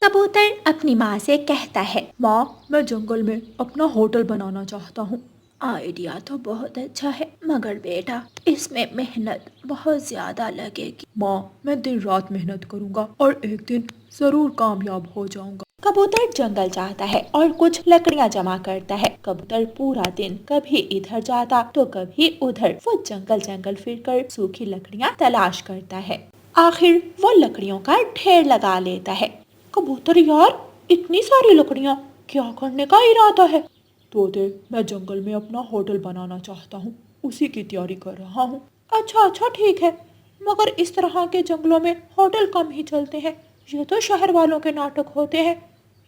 कबूतर अपनी माँ से कहता है, माँ, मैं जंगल में अपना होटल बनाना चाहता हूँ। आइडिया तो बहुत अच्छा है, मगर बेटा इसमें मेहनत बहुत ज्यादा लगेगी। माँ, मैं दिन रात मेहनत करूँगा और एक दिन जरूर कामयाब हो जाऊँगा। कबूतर जंगल जाता है और कुछ लकड़ियाँ जमा करता है। कबूतर पूरा दिन कभी इधर जाता तो कभी उधर, वो जंगल जंगल फिरकर सूखी लकड़ियाँ तलाश करता है। आखिर वो लकड़ियों का ढेर लगा लेता है। कबूतर, यार इतनी सारी लकड़ियाँ, क्या करने का इरादा है? तोते, मैं जंगल में अपना होटल बनाना चाहता हूँ, उसी की तैयारी कर रहा हूँ। अच्छा अच्छा ठीक है, मगर इस तरह के जंगलों में होटल कम ही चलते हैं। ये तो शहर वालों के नाटक होते हैं।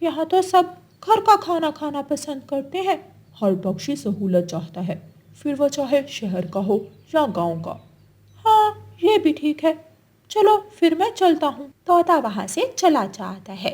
यहाँ तो सब घर का खाना खाना पसंद करते हैं। हर पक्षी सहूलत चाहता है, फिर वह चाहे शहर का हो या गांव का। हाँ, ये भी ठीक है। चलो फिर मैं चलता हूँ। तोता वहाँ से चला जाता है।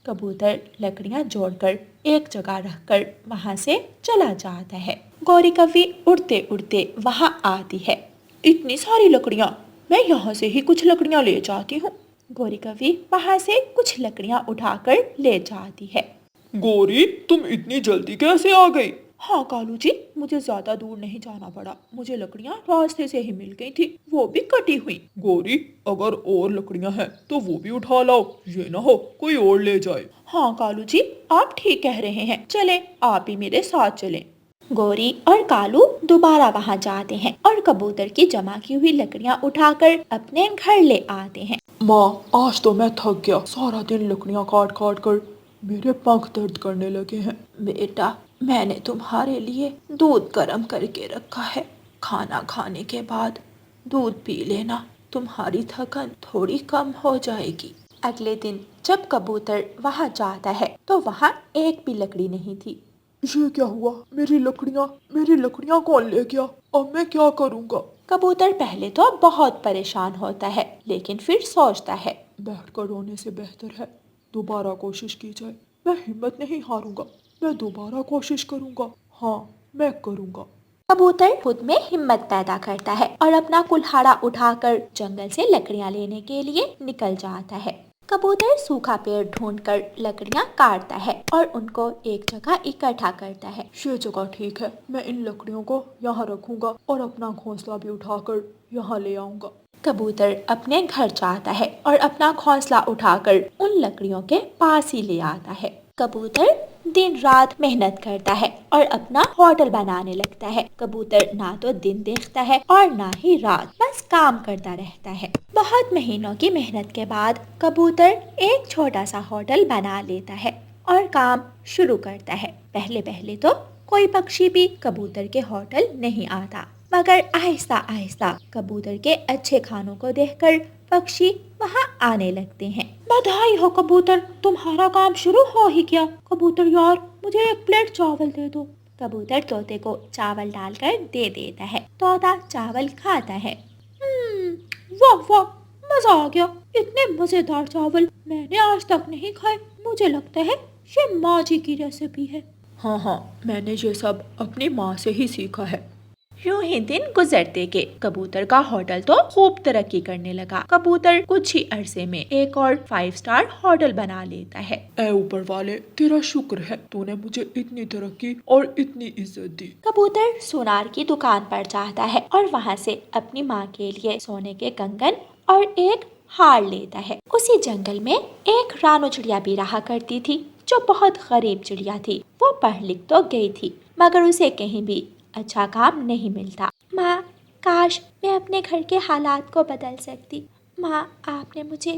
कबूतर लकड़ियाँ जोड़कर एक जगह रखकर वहाँ से चला जाता है। गौरी कौवी उड़ते उड़ते वहाँ आती है। इतनी सारी लकड़ियाँ, मैं यहाँ से ही कुछ लकड़ियाँ ले जाती हूँ। गौरी कौवी वहाँ से कुछ लकड़ियाँ उठाकर ले जाती है। गौरी, तुम इतनी जल्दी कैसे आ गई? हाँ कालू जी, मुझे ज्यादा दूर नहीं जाना पड़ा। मुझे लकड़ियाँ रास्ते से ही मिल गई थी, वो भी कटी हुई। गौरी, अगर और लकड़ियाँ हैं तो वो भी उठा लाओ, ये ना हो कोई और ले जाए। हाँ कालू जी, आप ठीक कह रहे हैं। चले, आप ही मेरे साथ चलें। गौरी और कालू दोबारा वहाँ जाते हैं और कबूतर की जमा की हुई लकड़ियाँ उठाकर अपने घर ले आते हैं। माँ, आज तो मैं थक गया। सारा दिन लकड़ियाँ काट काट कर मेरे पंख दर्द करने लगे हैं। बेटा, मैंने तुम्हारे लिए दूध गर्म करके रखा है। खाना खाने के बाद दूध पी लेना, तुम्हारी थकन थोड़ी कम हो जाएगी। अगले दिन जब कबूतर वहाँ जाता है तो वहाँ एक भी लकड़ी नहीं थी। ये क्या हुआ? मेरी लकड़ियाँ कौन ले गया? अब मैं क्या करूँगा? कबूतर पहले तो बहुत परेशान होता है, लेकिन फिर सोचता है, बैठकर रोने से बेहतर है दोबारा कोशिश की जाए। मैं हिम्मत नहीं हारूंगा, मैं दोबारा कोशिश करूंगा। हाँ, मैं करूंगा। कबूतर खुद में हिम्मत पैदा करता है और अपना कुल्हाड़ा उठाकर जंगल से लकड़ियाँ लेने के लिए निकल जाता है। कबूतर सूखा पेड़ ढूंढकर लकड़ियाँ काटता है और उनको एक जगह इकट्ठा करता है। ये जगह ठीक है, मैं इन लकड़ियों को यहाँ रखूंगा और अपना घोंसला भी उठाकर यहाँ ले आऊंगा। कबूतर अपने घर जाता है और अपना घोंसला उठाकर उन लकड़ियों के पास ही ले आता है। कबूतर दिन रात मेहनत करता है और अपना होटल बनाने लगता है। कबूतर ना तो दिन देखता है और ना ही रात, बस काम करता रहता है। बहुत महीनों की मेहनत के बाद कबूतर एक छोटा सा होटल बना लेता है और काम शुरू करता है। पहले पहले तो कोई पक्षी भी कबूतर के होटल नहीं आता, मगर आहिस्ता आहिस्ता कबूतर के अच्छे खानों को देखकर पक्षी वहाँ आने लगते हैं। बधाई हो कबूतर, तुम्हारा काम शुरू हो ही गया। कबूतर यार, मुझे एक प्लेट चावल दे दो। कबूतर तोते को चावल डालकर दे देता है। तोता चावल खाता है। वाह वाह, मजा आ गया। इतने मजेदार चावल मैंने आज तक नहीं खाए। मुझे लगता है ये माँ जी की रेसिपी है। हाँ हाँ, मैंने ये सब अपनी माँ से ही सीखा है। यूं ही दिन गुजरते के कबूतर का होटल तो खूब तरक्की करने लगा। कबूतर कुछ ही अरसे में एक और 5 स्टार होटल बना लेता है। ऐ ऊपर वाले, तेरा शुक्र है, तूने मुझे इतनी तरक्की और इतनी इज्जत दी। कबूतर सोनार की दुकान पर जाता है और वहाँ से अपनी माँ के लिए सोने के कंगन और एक हार लेता है। उसी जंगल में एक रानो चिड़िया भी रहा करती थी, जो बहुत गरीब चिड़िया थी। वो पढ़ लिख तो गई थी, मगर उसे कहीं भी अच्छा काम नहीं मिलता। माँ, काश मैं अपने घर के हालात को बदल सकती। माँ, आपने मुझे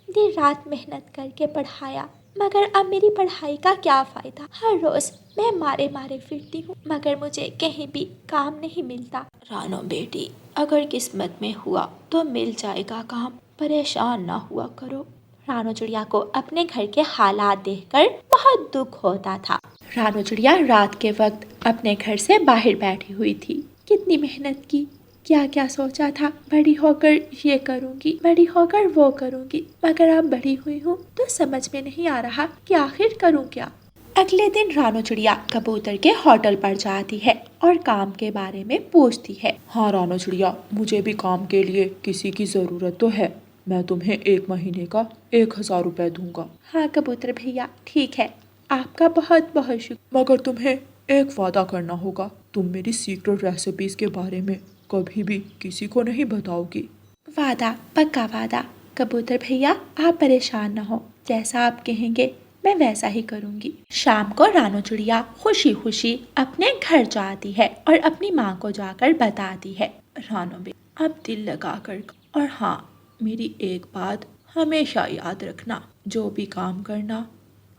दिन रात मेहनत करके पढ़ाया, मगर अब मेरी पढ़ाई का क्या फायदा? हर रोज मैं मारे मारे फिरती हूँ, मगर मुझे कहीं भी काम नहीं मिलता। रानो बेटी, अगर किस्मत में हुआ तो मिल जाएगा काम, परेशान ना हुआ करो। रानो चिड़िया को अपने घर के हालात देखकर बहुत दुख होता था। रानो चिड़िया रात के वक्त अपने घर से बाहर बैठी हुई थी। कितनी मेहनत की, क्या क्या सोचा था, बड़ी होकर ये करूँगी, बड़ी होकर वो करूँगी, मगर अब बड़ी हुई हूँ तो समझ में नहीं आ रहा कि आखिर करूँ क्या। अगले दिन रानो चिड़िया कबूतर के होटल पर जाती है और काम के बारे में पूछती है। हाँ रानो चिड़िया, मुझे भी काम के लिए किसी की जरूरत तो है। मैं तुम्हें 1 महीने का 1000 रुपए दूंगा। हाँ कबूतर भैया, ठीक है, आपका बहुत बहुत शुक्र। मगर तुम्हें एक वादा करना होगा, तुम मेरी सीक्रेट रेसिपीज के बारे में कभी भी किसी को नहीं बताओगी। वादा, पक्का वादा। कबूतर भैया आप परेशान न हो, जैसा आप कहेंगे मैं वैसा ही करूंगी। शाम को रानू चिड़िया खुशी खुशी अपने घर जाती है और अपनी माँ को जाकर बताती है, रानू बे, अब दिल लगा कर, और हाँ, मेरी एक बात हमेशा याद रखना, जो भी काम करना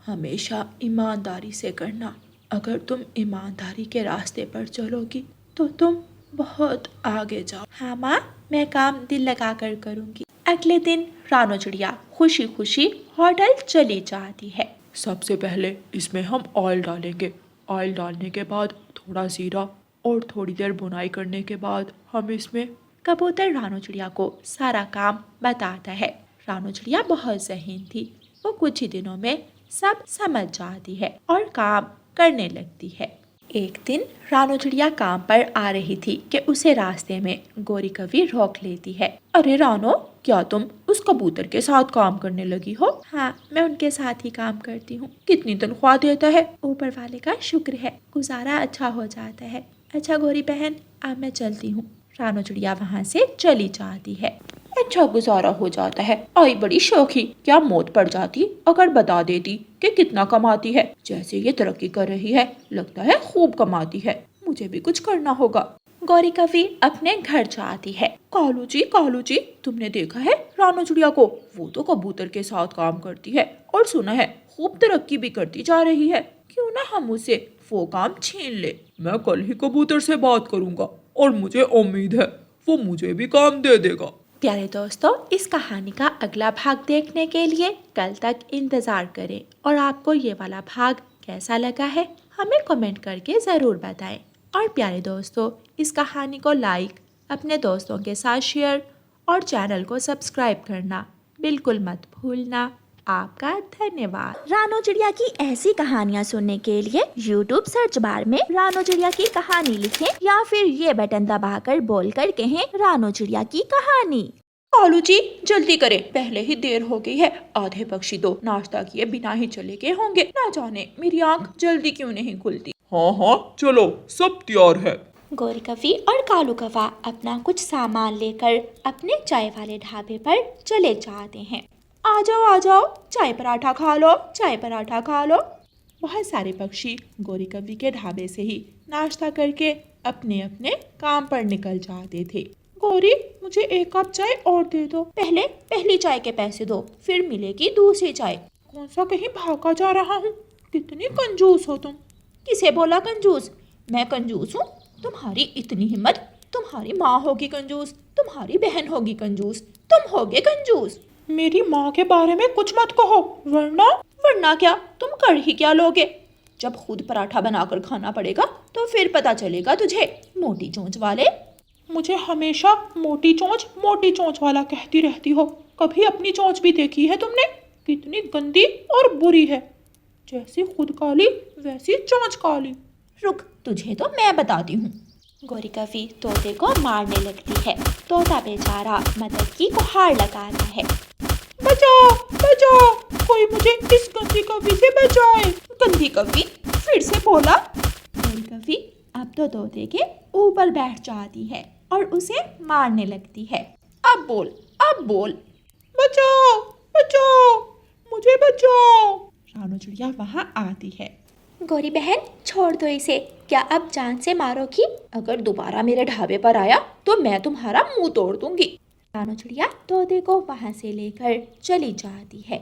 हमेशा ईमानदारी से करना। अगर तुम ईमानदारी के रास्ते पर चलोगी तो तुम बहुत आगे जाओ। हाँ माँ, मैं काम दिल लगा कर करूंगी। अगले दिन रानू चिड़िया खुशी खुशी होटल चली जाती है। सबसे पहले इसमें हम ऑयल डालेंगे। ऑयल डालने के बाद थोड़ा जीरा और थोड़ी देर बुनाई करने के बाद हम इसमें। कबूतर रानू चिड़िया को सारा काम बताता है। रानू चिड़िया बहुत ज़हीन थी, वो कुछ ही दिनों में सब समझ जाती है और काम करने लगती है। एक दिन रानू चिड़िया काम पर आ रही थी कि उसे रास्ते में गौरी कवि रोक लेती है। अरे रानो, क्या तुम उस कबूतर के साथ काम करने लगी हो? हाँ, मैं उनके साथ ही काम करती हूँ। कितनी तनख्वाह देता है? ऊपर वाले का शुक्र है, गुजारा अच्छा हो जाता है। अच्छा गौरी बहन, अब मैं चलती हूँ। रानू चिड़िया वहाँ से चली जाती है। अच्छा गुजारा हो जाता है, आई बड़ी शौकी। क्या मौत पड़ जाती अगर बता देती कि कितना कमाती है। जैसे ये तरक्की कर रही है, लगता है खूब कमाती है। मुझे भी कुछ करना होगा। गौरी कवि अपने घर जाती है। कालू जी, तुमने देखा है रानू चिड़िया को? वो तो कबूतर के साथ काम करती है और सुना है खूब तरक्की भी करती जा रही है। क्यों ना हम उसे वो काम छीन ले। मैं कल ही कबूतर से बात करूंगा और मुझे उम्मीद है वो मुझे भी काम दे देगा। प्यारे दोस्तों, इस कहानी का अगला भाग देखने के लिए कल तक इंतजार करें और आपको ये वाला भाग कैसा लगा है हमें कमेंट करके ज़रूर बताएं। और प्यारे दोस्तों, इस कहानी को लाइक, अपने दोस्तों के साथ शेयर और चैनल को सब्सक्राइब करना बिल्कुल मत भूलना। आपका धन्यवाद। रानू चिड़िया की ऐसी कहानियाँ सुनने के लिए YouTube सर्च बार में रानू चिड़िया की कहानी लिखें या फिर ये बटन दबाकर बोलकर कहें रानू चिड़िया की कहानी। कालू जी जल्दी करें, पहले ही देर हो गई है। आधे पक्षी तो नाश्ता किए बिना ही चले गए होंगे। ना जाने मेरी आंख जल्दी क्यों नहीं खुलती। हाँ, चलो सब तैयार है। गौरी कवि और कालू कौवा अपना कुछ सामान लेकर अपने चाय वाले ढाबे पर चले जाते हैं। आ जाओ, चाय पराठा खा लो, चाय पराठा खा लो। बहुत सारे पक्षी गौरी कवि के ढाबे से ही नाश्ता करके अपने अपने काम पर निकल जाते थे। गौरी, मुझे 1 कप चाय और दे दो। पहले पहली चाय के पैसे दो, फिर मिलेगी दूसरी चाय। कौन सा कहीं भागा जा रहा हूँ? कितनी कंजूस हो तुम। किसे बोला कंजूस? मैं कंजूस हूँ? तुम्हारी इतनी हिम्मत? तुम्हारी माँ होगी कंजूस, तुम्हारी बहन होगी कंजूस, तुम होगे कंजूस। मेरी माँ के बारे में कुछ मत कहो, वरना क्या? तुम कर ही क्या लोगे? जब खुद पराठा बनाकर खाना पड़ेगा तो फिर पता चलेगा तुझे, मोटी चोंच वाले। मुझे हमेशा मोटी चोंच वाला कहती रहती हो। कभी अपनी चोंच भी देखी है तुमने? कितनी गंदी और बुरी है। जैसी खुद काली वैसी चोंच काली। रुक, तुझे तो मैं बताती हूँ। गौरी कवि तोते को मारने लगती है। तोता बेचारा मदद की गुहार लगाता है। बचाओ, कोई मुझे इस गंदी कवि से बचाए। गंदी कवि फिर से बोला। गौरी कवि अब तो तोते के ऊपर बैठ जाती है और उसे मारने लगती है। अब बोल। बचाओ, मुझे बचाओ। रानू चिड़िया वहाँ आती है। गौरी बहन, छोड़ दो इसे। क्या अब जान से मारोगी? अगर दोबारा मेरे ढाबे पर आया तो मैं तुम्हारा मुंह तोड़ दूंगी। रानू चिड़िया तोते को वहाँ से लेकर चली जाती है।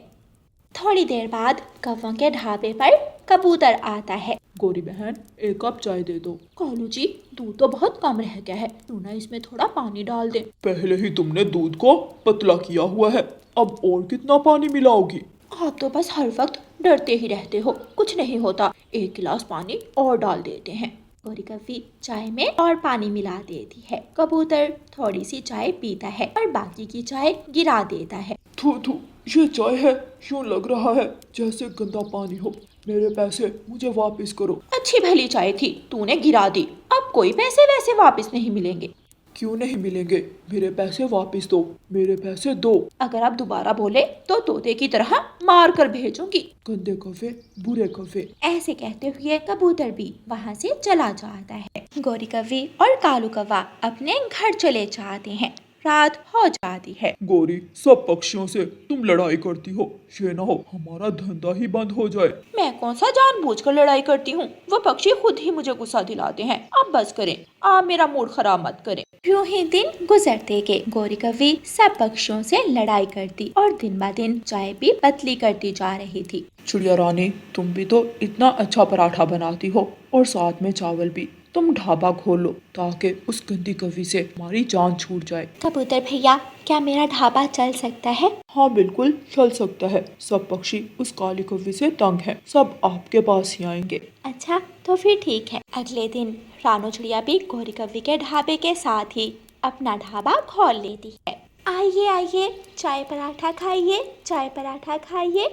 थोड़ी देर बाद कौवों के ढाबे पर कबूतर आता है। गौरी बहन, 1 कप चाय दे दो। कालू जी, दूध तो बहुत कम रह गया है, क्यों ना इसमें थोड़ा पानी डाल दे। पहले ही तुमने दूध को पतला किया हुआ है, अब और कितना पानी मिलाओगी? आप तो बस हर वक्त डरते ही रहते हो। कुछ नहीं होता, 1 गिलास पानी और डाल देते हैं। गौरी कवि चाय में और पानी मिला देती है। कबूतर थोड़ी सी चाय पीता है और बाकी की चाय गिरा देता है। थू, ये चाय है, यूं लग रहा है जैसे गंदा पानी हो। मेरे पैसे मुझे वापस करो। अच्छी भली चाय थी, तूने गिरा दी, अब कोई पैसे वैसे वापस नहीं मिलेंगे। क्यों नहीं मिलेंगे? मेरे पैसे वापस दो, मेरे पैसे दो। अगर आप दोबारा बोले तो तोते की तरह मार कर भेजूंगी। गंदे कौवे, बुरे कौवे। ऐसे कहते हुए कबूतर भी वहाँ से चला जाता है। गौरी कौवी और कालू कौवा अपने घर चले जाते हैं। रात हो जाती है। गौरी, सब पक्षियों से तुम लड़ाई करती हो, ये ना हो हमारा धंधा ही बंद हो जाए। मैं कौन सा जानबूझकर लड़ाई करती हूँ, वो पक्षी खुद ही मुझे गुस्सा दिलाते हैं। अब बस करें, आप मेरा मूड खराब मत करें। यूं ही दिन गुजरते गए। गौरी कौवी सब पक्षियों से लड़ाई करती और दिन ब दिन चाय भी पतली करती जा रही थी। चिड़िया रानी, तुम भी तो इतना अच्छा पराठा बनाती हो और साथ में चावल भी। तुम ढाबा खोलो ताकि उस गंदी कौवी से हमारी जान छूट जाए। कबूतर भैया, क्या मेरा ढाबा चल सकता है? हाँ बिल्कुल चल सकता है। सब पक्षी उस काली कौवी से तंग हैं, सब आपके पास ही आएंगे। अच्छा, तो फिर ठीक है। अगले दिन रानो चिड़िया भी गौरी कौवी के ढाबे के साथ ही अपना ढाबा खोल लेती है। आइए आइए, चाय पराठा खाइए, चाय पराठा खाइए।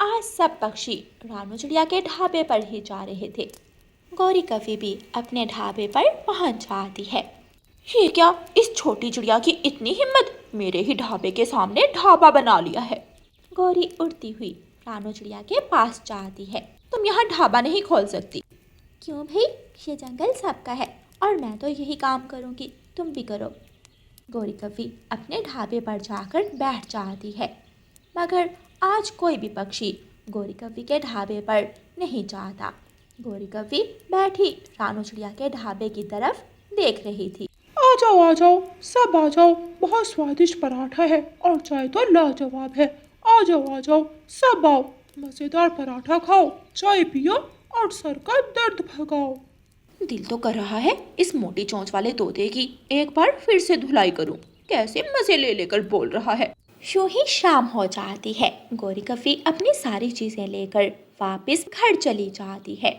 आज सब पक्षी रानो चिड़िया के ढाबे पर ही जा रहे थे। गौरी कौवी भी अपने ढाबे पर पहुंच जाती है। ये क्या, इस छोटी चिड़िया की इतनी हिम्मत, मेरे ही ढाबे के सामने ढाबा बना लिया है। गौरी उड़ती हुई रानो चिड़िया के पास जाती है। तुम यहाँ ढाबा नहीं खोल सकती। क्यों भाई, ये जंगल सबका है और मैं तो यही काम करूँगी, तुम भी करो। गौरी कौवी अपने ढाबे पर जाकर बैठ जाती है, मगर आज कोई भी पक्षी गौरी कौवी के ढाबे पर नहीं जाता। गौरी कौवी बैठी रानो चिड़िया के ढाबे की तरफ देख रही थी। आ जाओ, सब आ जाओ, बहुत स्वादिष्ट पराठा है और चाय तो लाजवाब है। आ जाओ, सब आओ, मजेदार पराठा खाओ, चाय पियो और सर का दर्द भगाओ। दिल तो कर रहा है इस मोटी चोंच वाले तोते की एक बार फिर से धुलाई करूं। कैसे मजे ले लेकर बोल रहा है। यूं ही शाम हो जाती है। गौरी कौवी अपनी सारी चीजें लेकर वापस घर चली जाती है।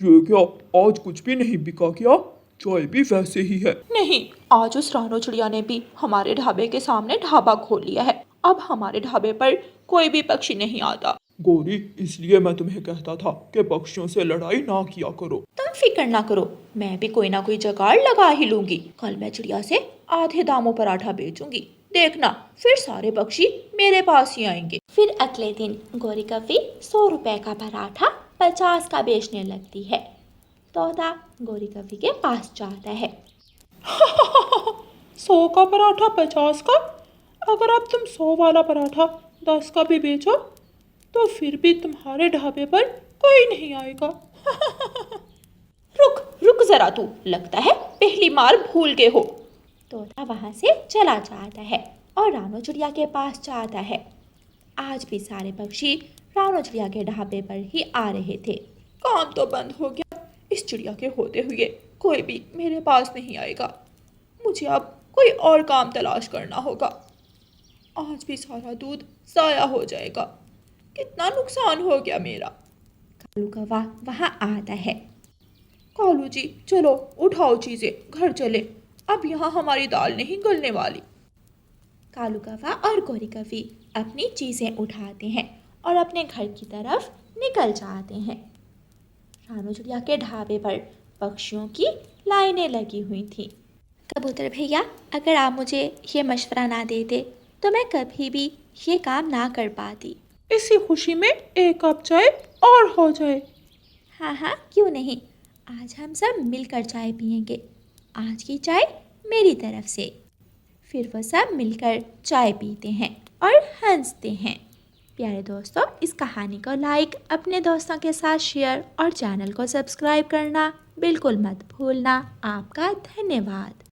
ये क्या, आज कुछ भी नहीं बिका क्या? चाय भी वैसे ही है। नहीं, आज उस रानो चिड़िया ने भी हमारे ढाबे के सामने ढाबा खोल लिया है। अब हमारे ढाबे पर कोई भी पक्षी नहीं आता। गौरी, इसलिए मैं तुम्हें कहता था कि पक्षियों से लड़ाई ना किया करो। तुम फिक्र ना करो, मैं भी कोई ना कोई जुगाड़ लगा ही लूंगी। कल मैं चिड़िया से आधे दामों पराठा बेचूंगी, देखना फिर सारे पक्षी मेरे पास ही आएंगे। फिर अगले दिन गौरी कौवी 100 रुपए का पराठा 50 का बेचने लगती है। तोता गौरी कौवी के पास जाता है। 100 का पराठा 50 का? अगर अब तुम 100 वाला पराठा 10 का भी बेचो तो फिर भी तुम्हारे ढाबे पर कोई नहीं आएगा। रुक रुक जरा, तू लगता है पहली मार भूल गए हो। तोता वहां से चला जाता है और रानो चिड़िया के पास जाता है। आज भी सारे पक्षी रानो चिड़िया के ढाबे पर ही आ रहे थे। काम तो बंद हो गया, इस चिड़िया के होते हुए कोई भी मेरे पास नहीं आएगा। मुझे अब कोई और काम तलाश करना होगा। आज भी सारा दूध ज़ाया हो जाएगा, कितना नुकसान हो गया मेरा। कालू कौवा वहां आता है। कालू जी, चलो उठाओ चीजें, घर चले, अब यहाँ हमारी दाल नहीं गलने वाली। कालू कौवा और गौरी कौवी अपनी चीजें उठाते हैं और अपने घर की तरफ निकल जाते हैं। रानो चिड़िया के ढाबे पर पक्षियों की लाइनें लगी हुई थीं। कबूतर भैया, अगर आप मुझे ये मशवरा ना देते तो मैं कभी भी ये काम ना कर पाती। इसी खुशी में एक कप चाय और हो जाए। हाँ हाँ, क्यों नहीं, आज हम सब मिलकर चाय पियेंगे। आज की चाय मेरी तरफ से। फिर वो सब मिलकर चाय पीते हैं और हंसते हैं। प्यारे दोस्तों, इस कहानी को लाइक, अपने दोस्तों के साथ शेयर और चैनल को सब्सक्राइब करना बिल्कुल मत भूलना। आपका धन्यवाद।